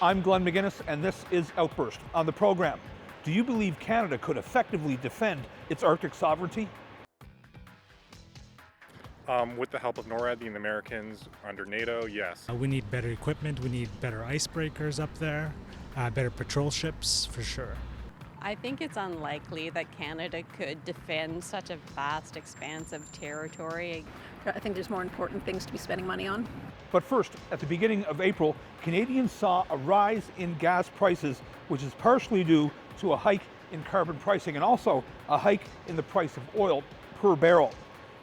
I'm Glenn McGinnis, and this is Outburst. On the program, do you believe Canada could effectively defend its Arctic sovereignty? With the help of NORAD, the Americans under NATO, yes. We need better equipment, we need better icebreakers up there, better patrol ships for sure. I think it's unlikely that Canada could defend such a vast, expansive territory. I think there's more important things to be spending money on. But first, at the beginning of April, Canadians saw a rise in gas prices, which is partially due to a hike in carbon pricing and also a hike in the price of oil per barrel.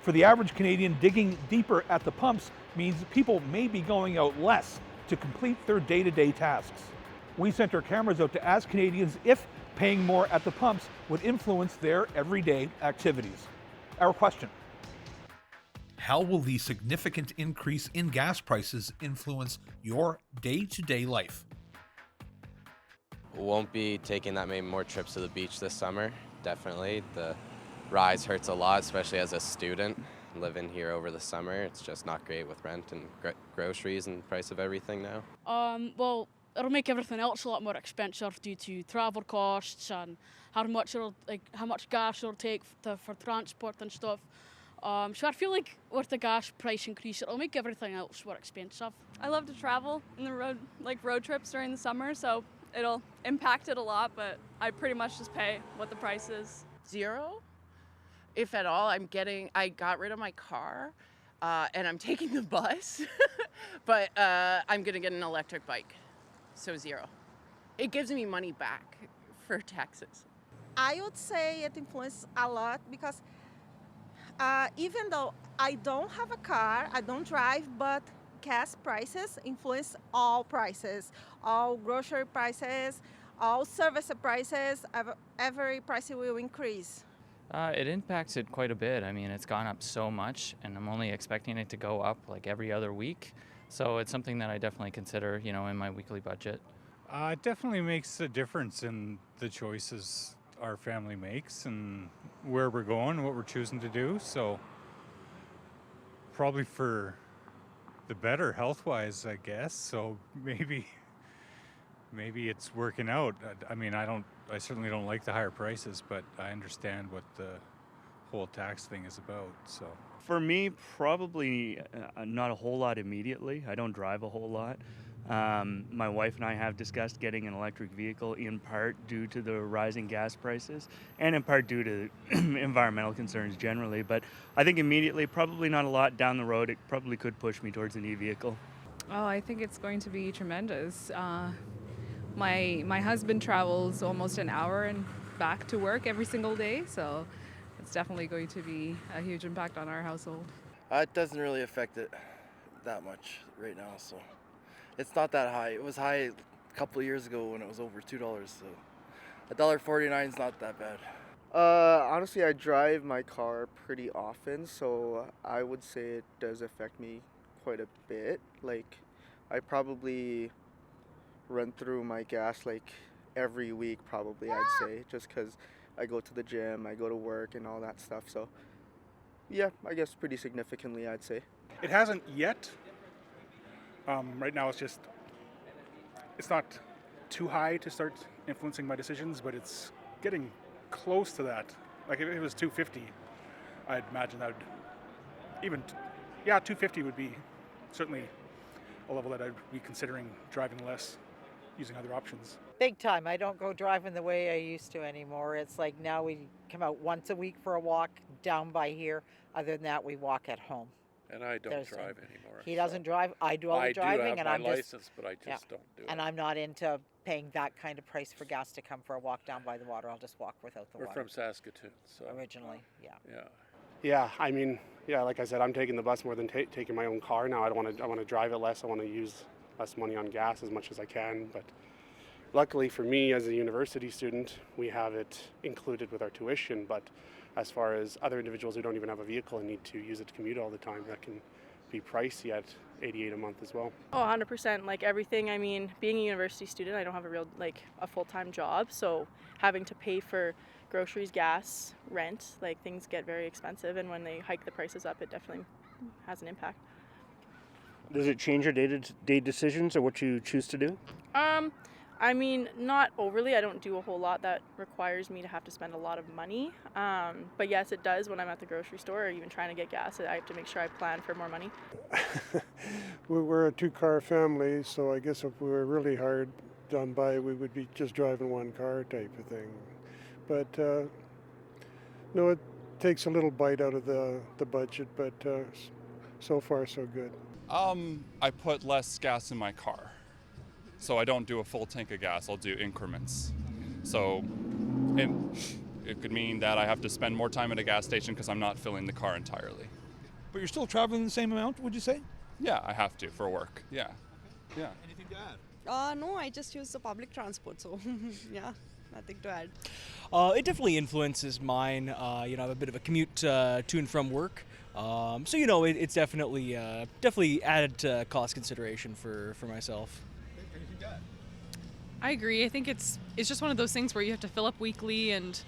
For the average Canadian, digging deeper at the pumps means people may be going out less to complete their day-to-day tasks. We sent our cameras out to ask Canadians if paying more at the pumps would influence their everyday activities. Our question: how will the significant increase in gas prices influence your day-to-day life? Won't be taking that many more trips to the beach this summer, definitely. The rise hurts a lot, especially as a student living here over the summer. It's just not great with rent and groceries and the price of everything now. Well, it'll make everything else a lot more expensive due to travel costs and how much gas it'll take for transport and stuff. So I feel like with the gas price increase, it'll make everything else more expensive. I love to travel in the road, like road trips during the summer, so it'll impact it a lot, but I pretty much just pay what the price is. Zero, if at all. I got rid of my car and I'm taking the bus, but I'm gonna get an electric bike. So zero. It gives me money back for taxes. I would say it influences a lot because even though I don't have a car, I don't drive, but gas prices influence all prices, all grocery prices, all service prices, every price will increase. It impacts it quite a bit. I mean, it's gone up so much, and I'm only expecting it to go up like every other week. So it's something that I definitely consider, in my weekly budget. It definitely makes a difference in the choices our family makes and where we're going, what we're choosing to do. So probably for the better health-wise, I guess. So maybe it's working out. I mean, I certainly don't like the higher prices, but I understand what the whole tax thing is about. So for me, probably not a whole lot immediately. I don't drive a whole lot. My wife and I have discussed getting an electric vehicle, in part due to the rising gas prices and in part due to environmental concerns generally. But I think immediately, probably not a lot. Down the road, it probably could push me towards an e-vehicle. Oh, I think it's going to be tremendous. My husband travels almost an hour and back to work every single day, so it's definitely going to be a huge impact on our household. It doesn't really affect it that much right now, so it's not that high. It was high a couple of years ago when it was over $2, so $1.49 is not that bad. Honestly, I drive my car pretty often, so I would say it does affect me quite a bit. Like, I probably run through my gas like every week, probably, I'd say, just because I go to the gym, I go to work and all that stuff. So yeah, I guess pretty significantly, I'd say. It hasn't yet. Right now it's not too high to start influencing my decisions, but it's getting close to that. Like if it was 250, I'd imagine that would 250 would be certainly a level that I'd be considering driving less, using other options. Big time. I don't go driving the way I used to anymore. It's like now we come out once a week for a walk down by here. Other than that, we walk at home. And I don't drive anymore. He doesn't drive. I do all the driving, and I'm license, but I just don't do it. And I'm not into paying that kind of price for gas to come for a walk down by the water. I'll just walk without the water. We're from Saskatoon, so originally, yeah. Yeah, I mean, like I said, I'm taking the bus more than taking my own car now. I want to drive it less. I want to use less money on gas as much as I can. But luckily for me, as a university student, we have it included with our tuition. But as far as other individuals who don't even have a vehicle and need to use it to commute all the time, that can be pricey at $88 a month as well. Oh, 100%. Like everything. I mean, being a university student, I don't have a full-time job, so having to pay for groceries, gas, rent, like things get very expensive, and when they hike the prices up, it definitely has an impact. Does it change your day-to-day decisions or what you choose to do? I mean, not overly. I don't do a whole lot that requires me to have to spend a lot of money. But yes, it does when I'm at the grocery store or even trying to get gas. I have to make sure I plan for more money. We're a two-car family, so I guess if we were really hard done by, we would be just driving one car type of thing. But no, it takes a little bite out of the budget, but so far so good. I put less gas in my car. So I don't do a full tank of gas, I'll do increments. So it could mean that I have to spend more time at a gas station because I'm not filling the car entirely. But you're still traveling the same amount, would you say? Yeah, I have to for work, yeah. Yeah. Anything to add? No, I just use the public transport, so yeah, nothing to add. It definitely influences mine. I have a bit of a commute to and from work. So it's definitely added cost consideration for myself. I agree. I think it's just one of those things where you have to fill up weekly, and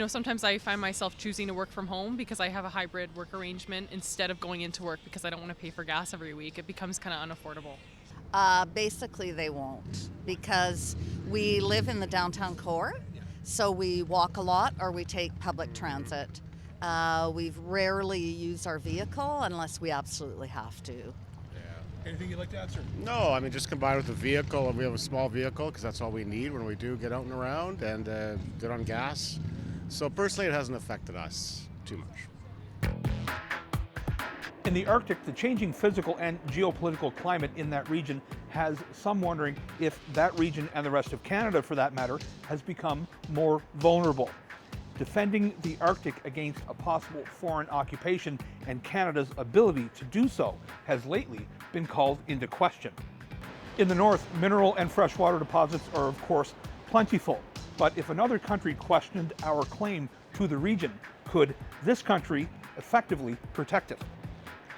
sometimes I find myself choosing to work from home because I have a hybrid work arrangement instead of going into work because I don't want to pay for gas every week. It becomes kind of unaffordable. Basically they won't, because we live in the downtown core, so we walk a lot or we take public transit. We've rarely used our vehicle unless we absolutely have to. Anything you'd like to add, sir? No, I mean, just combined with the vehicle, and we have a small vehicle because that's all we need when we do get out and around and get on gas. So personally, it hasn't affected us too much. In the Arctic, the changing physical and geopolitical climate in that region has some wondering if that region, and the rest of Canada for that matter, has become more vulnerable. Defending the Arctic against a possible foreign occupation and Canada's ability to do so has lately been called into question. In the north, mineral and freshwater deposits are of course plentiful, but if another country questioned our claim to the region, could this country effectively protect it?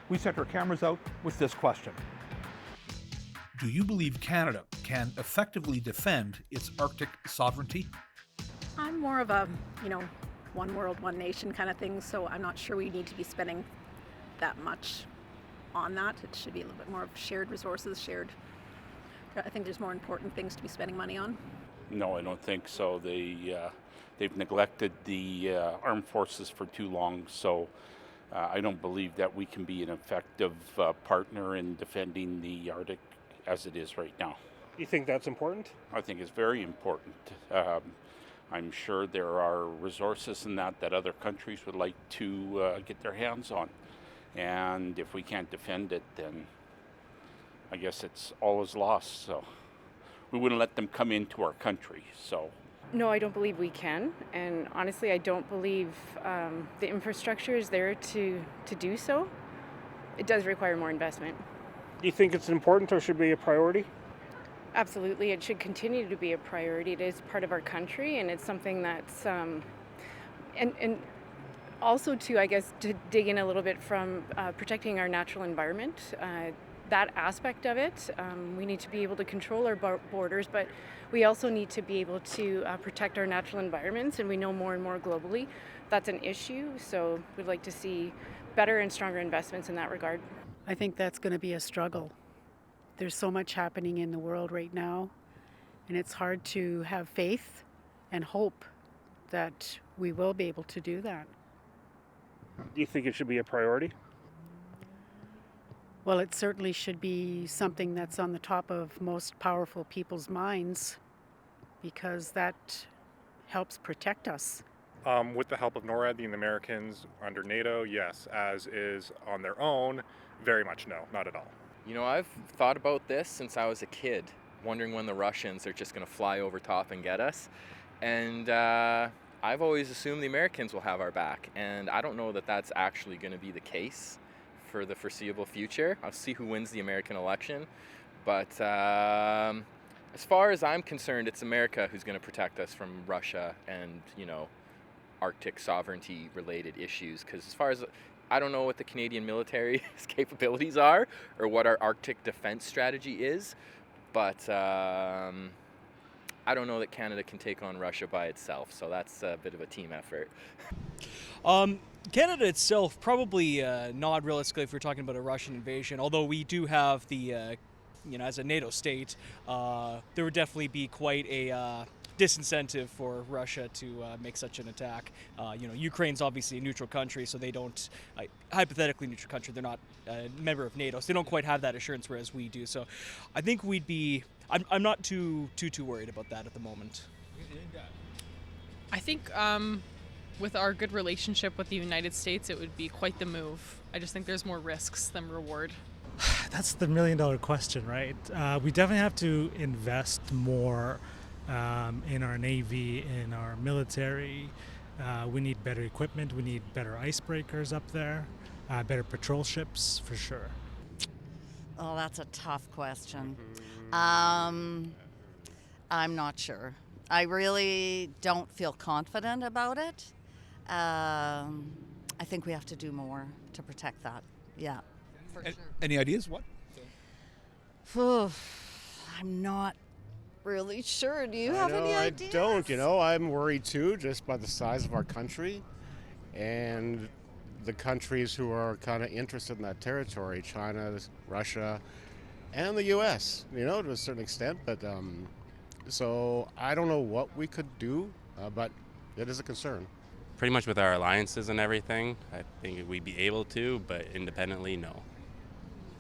We sent our cameras out with this question. Do you believe Canada can effectively defend its Arctic sovereignty? I'm more of a, one world, one nation kind of thing, so I'm not sure we need to be spending that much on that. It should be a little bit more of shared resources, I think there's more important things to be spending money on. No, I don't think so. They've neglected the armed forces for too long, so I don't believe that we can be an effective partner in defending the Arctic as it is right now. You think that's important? I think it's very important. I'm sure there are resources in that other countries would like to get their hands on. And if we can't defend it, then I guess it's all is lost. So we wouldn't let them come into our country. So no, I don't believe we can. And honestly, I don't believe the infrastructure is there to do so. It does require more investment. Do you think it's important or should be a priority? Absolutely, it should continue to be a priority. It is part of our country, and it's something that's, and also too, I guess, to dig in a little bit from protecting our natural environment. That aspect of it, we need to be able to control our borders, but we also need to be able to protect our natural environments, and we know more and more globally that's an issue, so we'd like to see better and stronger investments in that regard. I think that's going to be a struggle. There's so much happening in the world right now, and it's hard to have faith and hope that we will be able to do that. Do you think it should be a priority? Well, it certainly should be something that's on the top of most powerful people's minds, because that helps protect us. With the help of NORAD, the Americans under NATO, yes. As is on their own, very much no, not at all. I've thought about this since I was a kid, wondering when the Russians are just going to fly over top and get us. And I've always assumed the Americans will have our back. And I don't know that that's actually going to be the case for the foreseeable future. I'll see who wins the American election. But as far as I'm concerned, it's America who's going to protect us from Russia and, Arctic sovereignty related issues. Because as far as I don't know what the Canadian military's capabilities are or what our Arctic defense strategy is, but I don't know that Canada can take on Russia by itself, so that's a bit of a team effort. Canada itself, probably not realistically if we're talking about a Russian invasion, although we do have the, as a NATO state, there would definitely be quite a disincentive for Russia to make such an attack. Ukraine's obviously a neutral country, so they don't, hypothetically neutral country, they're not a member of NATO, so they don't quite have that assurance, whereas we do. So I think we'd be, I'm not too worried about that at the moment. I think with our good relationship with the United States, it would be quite the move. I just think there's more risks than reward. That's the million-dollar question, right? We definitely have to invest more in our Navy, in our military. We need better equipment. We need better icebreakers up there, better patrol ships, for sure. Oh, that's a tough question. I'm not sure. I really don't feel confident about it. I think we have to do more to protect that. Yeah, for sure. Any ideas? What? I'm not really sure. Do you have any ideas? I don't. I'm worried too, just by the size of our country and the countries who are kind of interested in that territory, China, Russia, and the U.S., to a certain extent. But so I don't know what we could do, but it is a concern. Pretty much with our alliances and everything, I think we'd be able to, but independently, no.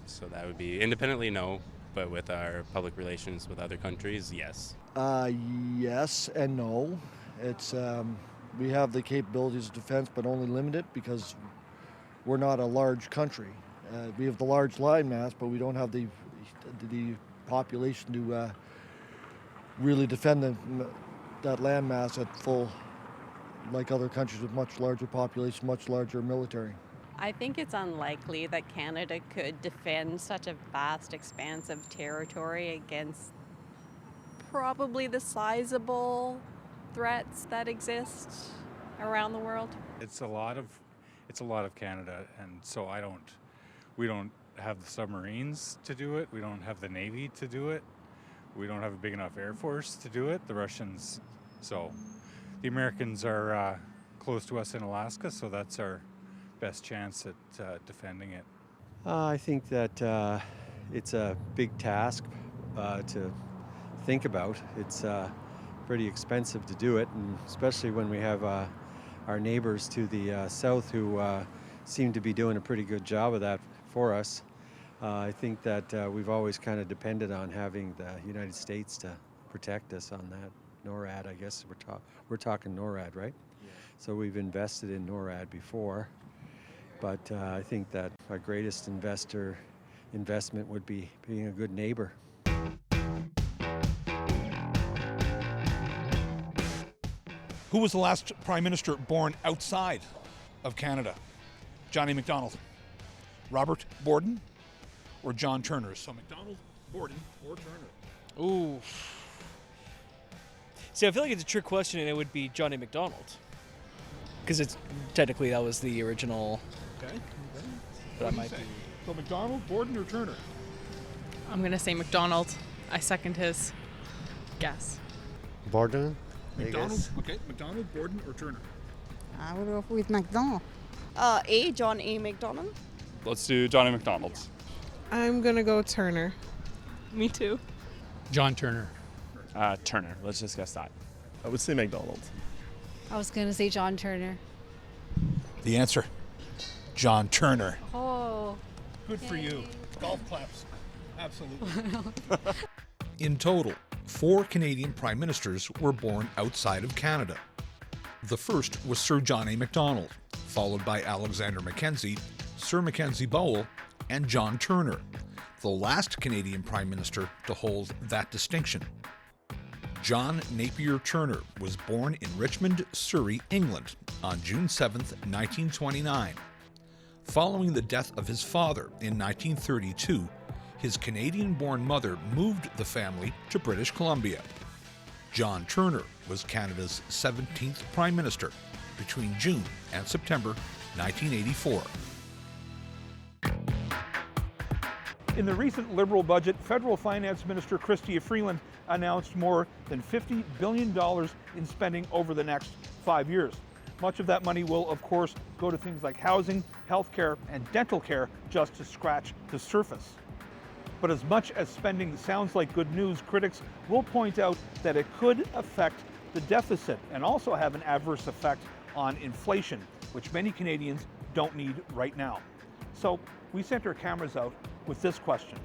So that would be independently, no, but with our public relations with other countries, yes. Yes and no. It's we have the capabilities of defense, but only limited because we're not a large country. We have the large land mass, but we don't have the population to really defend that land mass at full, like other countries with much larger population, much larger military. I think it's unlikely that Canada could defend such a vast expanse of territory against probably the sizable threats that exist around the world. It's a lot of Canada, and so we don't have the submarines to do it. We don't have the Navy to do it. We don't have a big enough Air Force to do it. The Russians, so the Americans are close to us in Alaska, so that's our best chance at defending it. I think that it's a big task to think about. It's pretty expensive to do it, and especially when we have our neighbors to the south who seem to be doing a pretty good job of that for us. I think that we've always kind of depended on having the United States to protect us on that. NORAD, I guess we're talking NORAD, right? Yeah. So we've invested in NORAD before, but I think that our greatest investment would be being a good neighbor. Who was the last Prime Minister born outside of Canada? Johnny MacDonald, Robert Borden, or John Turner? So MacDonald, Borden, or Turner? Ooh. See, I feel like it's a trick question, and it would be Johnny MacDonald. Because it's technically that was the original. Okay. But I might be. So MacDonald, Borden, or Turner? I'm going to say McDonald. I second his guess. Borden? MacDonald? Okay. MacDonald, Borden, or Turner? I would go with MacDonald. John A. MacDonald. Let's do Johnny MacDonald. I'm gonna go Turner. Me too. John Turner. Turner. Let's just guess that. I would say MacDonald. I was going to say John Turner. The answer, John Turner. Oh. Good for you. Golf claps. Absolutely. Well. In total, 4 Canadian Prime Ministers were born outside of Canada. The first was Sir John A. Macdonald, followed by Alexander Mackenzie, Sir Mackenzie Bowell, and John Turner, the last Canadian Prime Minister to hold that distinction. John Napier Turner was born in Richmond, Surrey, England on June 7, 1929. Following the death of his father in 1932, his Canadian-born mother moved the family to British Columbia. John Turner was Canada's 17th Prime Minister between June and September 1984. In the recent Liberal budget, Federal Finance Minister Chrystia Freeland announced more than $50 billion in spending over the next 5 years. Much of that money will, of course, go to things like housing, healthcare, and dental care, just to scratch the surface. But as much as spending sounds like good news, critics will point out that it could affect the deficit and also have an adverse effect on inflation, which many Canadians don't need right now. So we sent our cameras out with this question.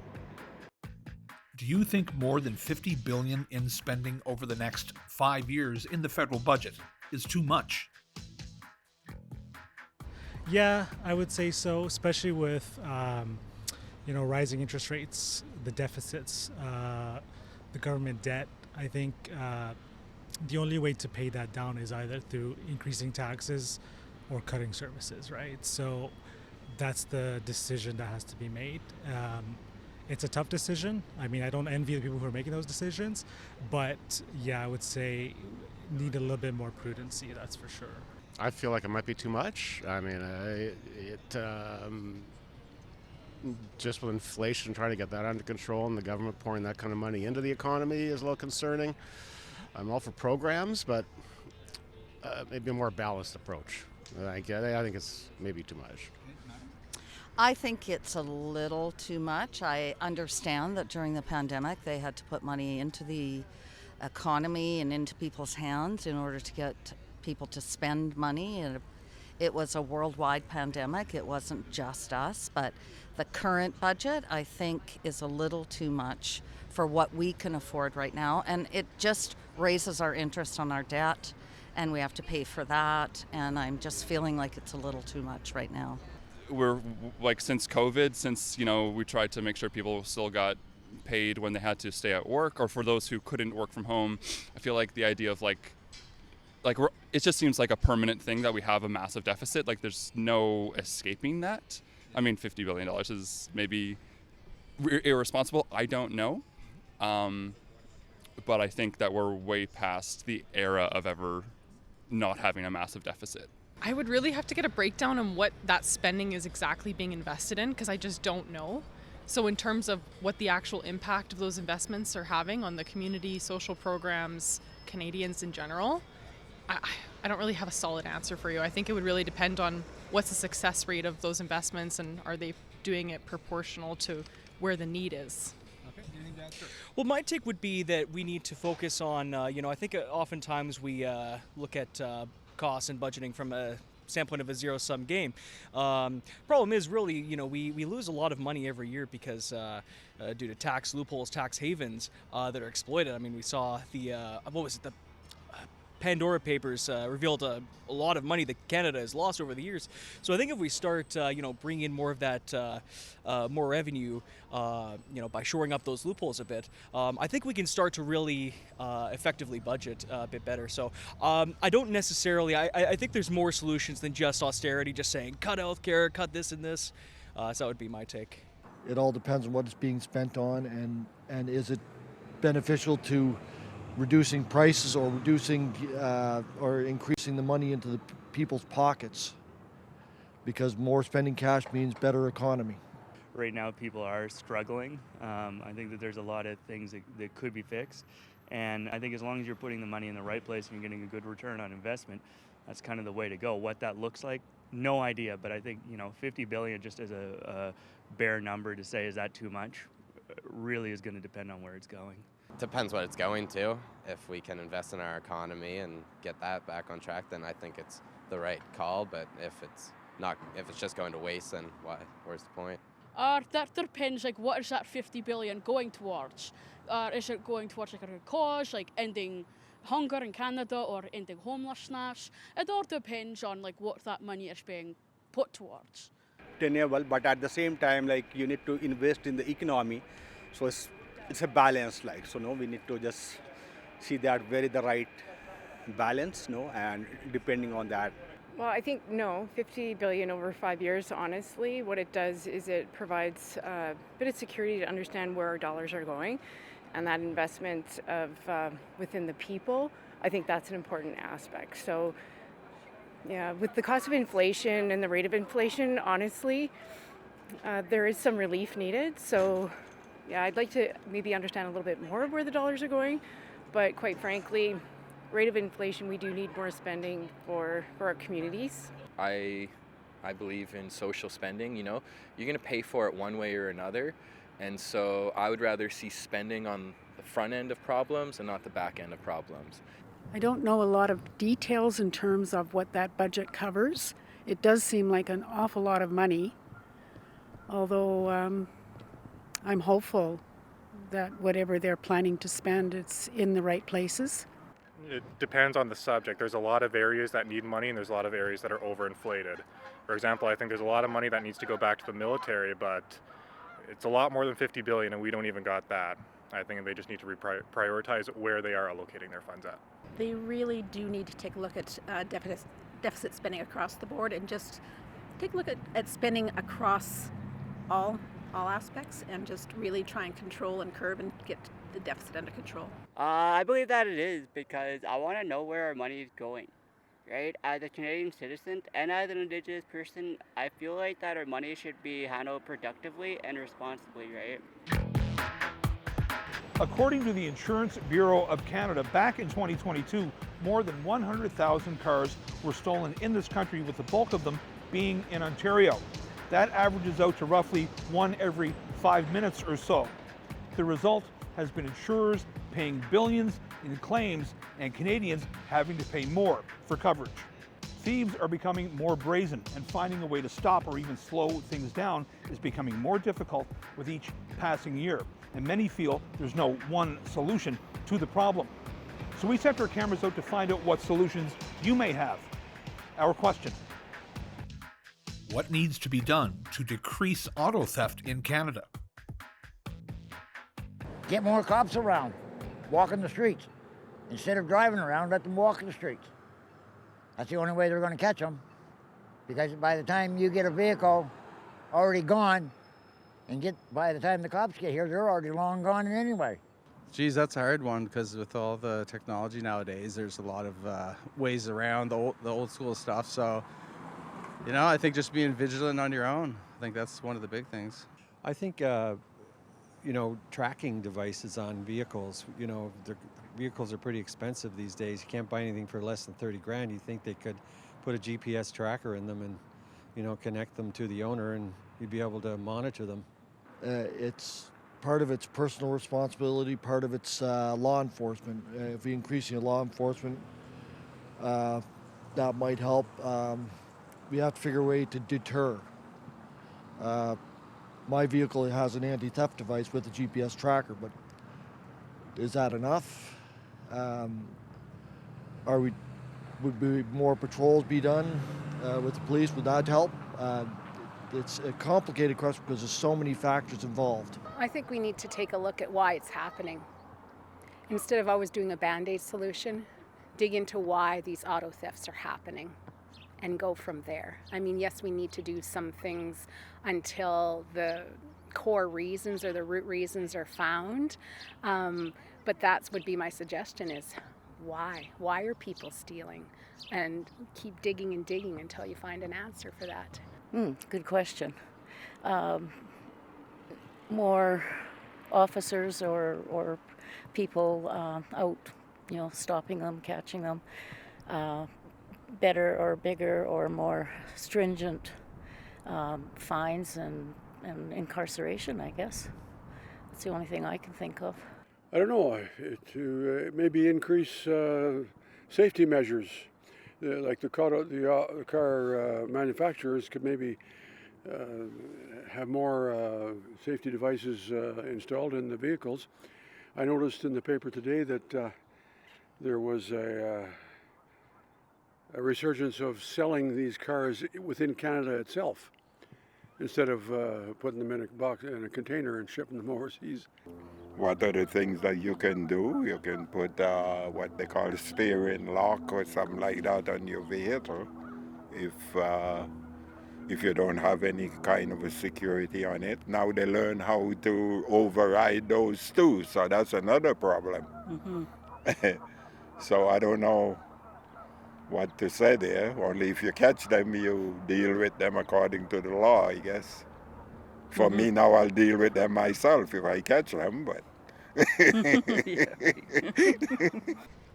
Do you think more than $50 billion in spending over the next 5 years in the federal budget is too much? Yeah, I would say so, especially with rising interest rates, the deficits, the government debt. I think the only way to pay that down is either through increasing taxes or cutting services, right? So that's the decision that has to be made. It's a tough decision. I mean, I don't envy the people who are making those decisions, but yeah, I would say need a little bit more prudency, that's for sure. I feel like it might be too much. I mean, just with inflation, trying to get that under control and the government pouring that kind of money into the economy is a little concerning. I'm all for programs, but maybe a more balanced approach. I think it's maybe too much. I think it's a little too much. I understand that during the pandemic they had to put money into the economy and into people's hands in order to get people to spend money. And it was a worldwide pandemic. It wasn't just us, but the current budget, I think, is a little too much for what we can afford right now. And it just raises our interest on our debt, and we have to pay for that. And I'm just feeling like it's a little too much right now. We're like, since COVID, since, we tried to make sure people still got paid when they had to stay at work, or for those who couldn't work from home, I feel like the idea of it just seems like a permanent thing that we have a massive deficit. Like, there's no escaping that. I mean, $50 billion is maybe irresponsible. I don't know. But I think that we're way past the era of ever not having a massive deficit. I would really have to get a breakdown on what that spending is exactly being invested in, because I just don't know. So in terms of what the actual impact of those investments are having on the community, social programs, Canadians in general, I don't really have a solid answer for you. I think it would really depend on what's the success rate of those investments, and are they doing it proportional to where the need is. Okay, anything to answer? Well, my take would be that we need to focus on, I think oftentimes we look at costs and budgeting from a standpoint of a zero-sum game. Problem is really, we lose a lot of money every year because due to tax loopholes, tax havens that are exploited. I mean, we saw the Pandora Papers revealed a lot of money that Canada has lost over the years. So I think if we start, bringing in more of that, more revenue, by shoring up those loopholes a bit, I think we can start to really effectively budget a bit better. So I don't necessarily, I think there's more solutions than just austerity, just saying cut healthcare, cut this and this. So that would be my take. It all depends on what it's being spent on, and is it beneficial to reducing prices or or increasing the money into the people's pockets, because more spending cash means better economy. Right now people are struggling. I think that there's a lot of things that could be fixed, and I think as long as you're putting the money in the right place and you're getting a good return on investment, that's kind of the way to go. What that looks like, no idea, but I think 50 billion just as a bare number to say is that too much really is going to depend on where it's going. Depends what it's going to. If we can invest in our economy and get that back on track, then I think it's the right call. But if it's just going to waste, then why? Where's the point? That depends, what is that 50 billion going towards? Is it going towards a good cause, ending hunger in Canada or ending homelessness? It all depends on what that money is being put towards. Tenable, but at the same time, you need to invest in the economy, so it's a balance, we need to just see that very the right balance, and depending on that. Well, I think no, 50 billion over 5 years, honestly, what it does is it provides a bit of security to understand where our dollars are going, and that investment of within the people, I think that's an important aspect. So yeah, with the cost of inflation and the rate of inflation, honestly, there is some relief needed. So Yeah, I'd like to maybe understand a little bit more of where the dollars are going, but quite frankly, rate of inflation, we do need more spending for our communities. I believe in social spending. You know, you're going to pay for it one way or another, and so I would rather see spending on the front end of problems and not the back end of problems. I don't know a lot of details in terms of what that budget covers. It does seem like an awful lot of money, although I'm hopeful that whatever they're planning to spend, it's in the right places. It depends on the subject. There's a lot of areas that need money and there's a lot of areas that are overinflated. For example, I think there's a lot of money that needs to go back to the military, but it's a lot more than $50 billion and we don't even got that. I think they just need to prioritize where they are allocating their funds at. They really do need to take a look at deficit spending across the board and just take a look at spending across all aspects and just really try and control and curb and get the deficit under control. I believe that it is because I want to know where our money is going, right? As a Canadian citizen and as an Indigenous person, I feel like that our money should be handled productively and responsibly, right? According to the Insurance Bureau of Canada, back in 2022, more than 100,000 cars were stolen in this country, with the bulk of them being in Ontario. That averages out to roughly one every 5 minutes or so. The result has been insurers paying billions in claims and Canadians having to pay more for coverage. Thieves are becoming more brazen, and finding a way to stop or even slow things down is becoming more difficult with each passing year. And many feel there's no one solution to the problem. So we sent our cameras out to find out what solutions you may have. Our question: what needs to be done to decrease auto theft in Canada? Get more cops around, walking the streets. Instead of driving around, let them walk the streets. That's the only way they're going to catch them. Because by the time you get a vehicle already gone, and by the time the cops get here, they're already long gone anyway. Geez, that's a hard one because with all the technology nowadays, there's a lot of ways around the old school stuff. So, you know, I think just being vigilant on your own, I think that's one of the big things. I think, tracking devices on vehicles, the vehicles are pretty expensive these days. You can't buy anything for less than 30 grand. You think they could put a GPS tracker in them and, connect them to the owner and you'd be able to monitor them. It's part of its personal responsibility, part of its law enforcement. If we increase the law enforcement, that might help. We have to figure a way to deter. My vehicle has an anti-theft device with a GPS tracker, but is that enough? Would more patrols be done with the police? Would that help? It's a complicated question because there's so many factors involved. I think we need to take a look at why it's happening. Instead of always doing a Band-Aid solution, dig into why these auto thefts are happening and go from there. I mean, yes, we need to do some things until the core reasons or the root reasons are found, but that would be my suggestion is why? Why are people stealing? And keep digging and digging until you find an answer for that. Good question. More officers or people out, stopping them, catching them. Better or bigger or more stringent fines and incarceration, I guess. That's the only thing I can think of. I don't know, to maybe increase safety measures. Like the car manufacturers could maybe have more safety devices installed in the vehicles. I noticed in the paper today that there was a resurgence of selling these cars within Canada itself, instead of putting them in a box in a container and shipping them overseas. What are the things that you can do? You can put what they call a steering lock or something like that on your vehicle if you don't have any kind of a security on it. Now they learn how to override those too, so that's another problem. Mm-hmm. So I don't know what to say there. Only if you catch them, you deal with them according to the law, I guess. For me now, I'll deal with them myself if I catch them, but.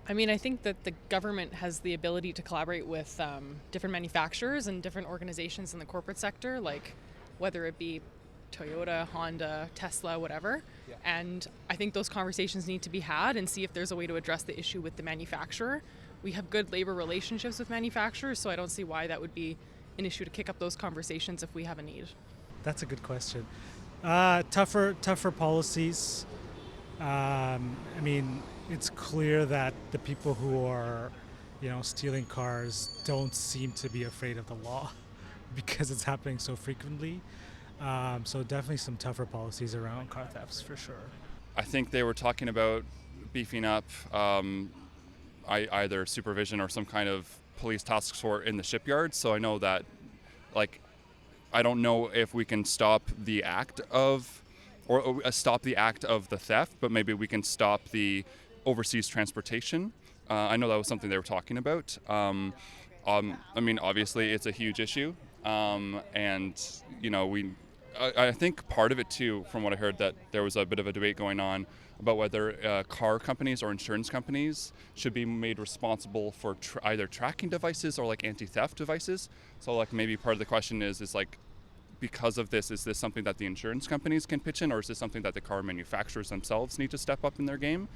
I mean, I think that the government has the ability to collaborate with different manufacturers and different organizations in the corporate sector, like whether it be Toyota, Honda, Tesla, whatever. Yeah. And I think those conversations need to be had and see if there's a way to address the issue with the manufacturer. We have good labor relationships with manufacturers, so I don't see why that would be an issue to kick up those conversations if we have a need. That's a good question. Tougher policies. I mean, it's clear that the people who are, stealing cars don't seem to be afraid of the law because it's happening so frequently. So definitely some tougher policies around car thefts for sure. I think they were talking about beefing up either supervision or some kind of police task force in the shipyard. So I know that, I don't know if we can stop the act of, or stop the act of the theft, but maybe we can stop the overseas transportation. I know that was something they were talking about. I mean, obviously it's a huge issue. And, I think part of it too, from what I heard, that there was a bit of a debate going on about whether car companies or insurance companies should be made responsible for either tracking devices or anti-theft devices. So maybe part of the question is because of this, is this something that the insurance companies can pitch in, or is this something that the car manufacturers themselves need to step up in their game?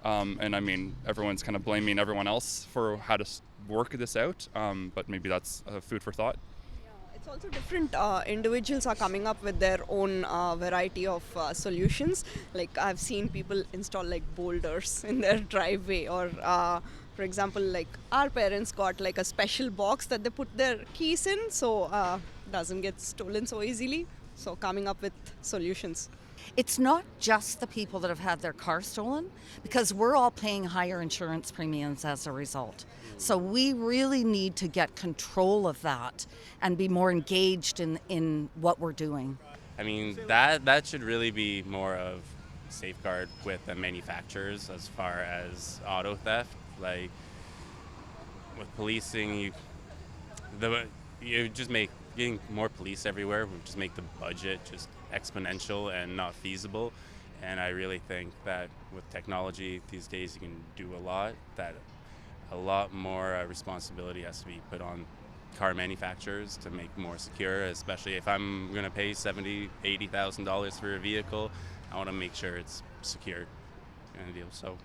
And I mean, everyone's kind of blaming everyone else for how to work this out, but maybe that's food for thought. It's also different individuals are coming up with their own variety of solutions. I've seen people install boulders in their driveway, or for example, our parents got a special box that they put their keys in, so doesn't get stolen so easily. So coming up with solutions. It's not just the people that have had their car stolen, because we're all paying higher insurance premiums as a result. So we really need to get control of that and be more engaged in what we're doing. I mean, that should really be more of safeguard with the manufacturers as far as auto theft. With policing, you just getting more police everywhere would just make the budget just exponential and not feasible. And I really think that with technology these days, you can do a lot more responsibility has to be put on car manufacturers to make more secure, especially if I'm going to pay $70,000, $80,000 for a vehicle. I want to make sure it's secure kind of deal. So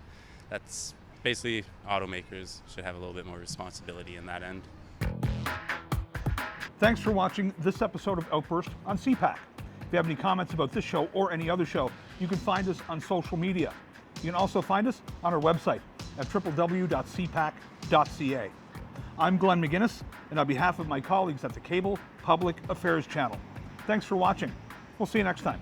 that's basically, automakers should have a little bit more responsibility in that end. Thanks for watching this episode of Outburst on CPAC. If you have any comments about this show or any other show, you can find us on social media. You can also find us on our website at www.cpac.ca. I'm Glenn McGinnis, and on behalf of my colleagues at the Cable Public Affairs Channel, thanks for watching. We'll see you next time.